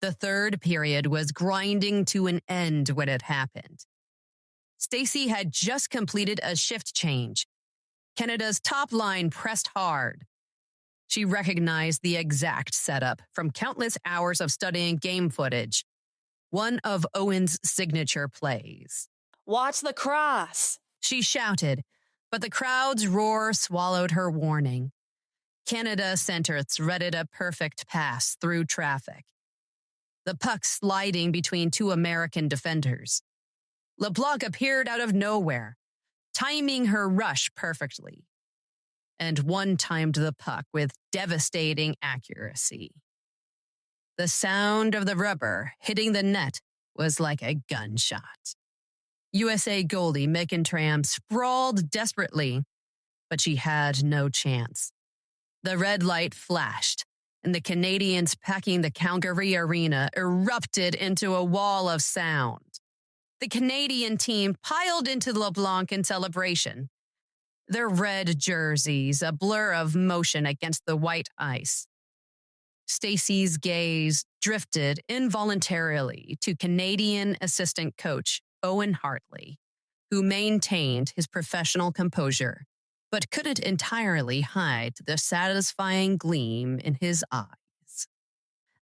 The third period was grinding to an end when it happened. Stacey had just completed a shift change. Canada's top line pressed hard. She recognized the exact setup from countless hours of studying game footage. One of Owen's signature plays. "Watch the cross!" She shouted, but the crowd's roar swallowed her warning. Canada center threaded a perfect pass through traffic. The puck sliding between two American defenders. LeBlanc appeared out of nowhere, timing her rush perfectly. And one timed the puck with devastating accuracy. The sound of the rubber hitting the net was like a gunshot. USA goalie Megan Tram sprawled desperately, but she had no chance. The red light flashed, and the Canadians packing the Calgary arena erupted into a wall of sound. The Canadian team piled into LeBlanc in celebration, their red jerseys a blur of motion against the white ice. Stacey's gaze drifted involuntarily to Canadian assistant coach Owen Hartley, who maintained his professional composure, but couldn't entirely hide the satisfying gleam in his eyes.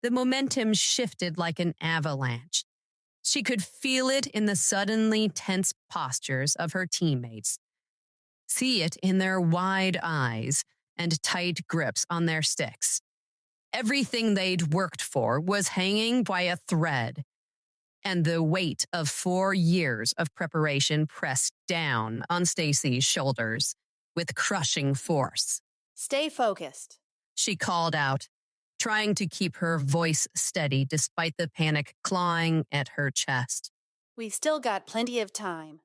The momentum shifted like an avalanche. She could feel it in the suddenly tense postures of her teammates, see it in their wide eyes and tight grips on their sticks. Everything they'd worked for was hanging by a thread, and the weight of 4 years of preparation pressed down on Stacey's shoulders with crushing force. "Stay focused," she called out, trying to keep her voice steady despite the panic clawing at her chest. "We still got plenty of time."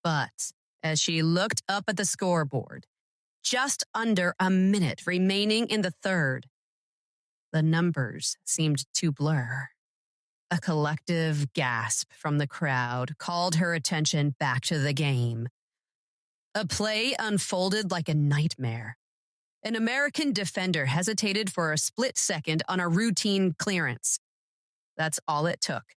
But as she looked up at the scoreboard, just under a minute remaining in the third, the numbers seemed to blur. A collective gasp from the crowd called her attention back to the game. A play unfolded like a nightmare. An American defender hesitated for a split second on a routine clearance. That's all it took.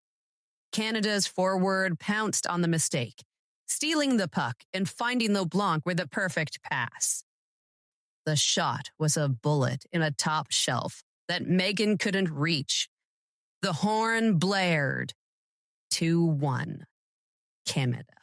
Canada's forward pounced on the mistake, stealing the puck and finding LeBlanc with a perfect pass. The shot was a bullet in a top shelf that Megan couldn't reach. The horn blared. 2-1. Canada.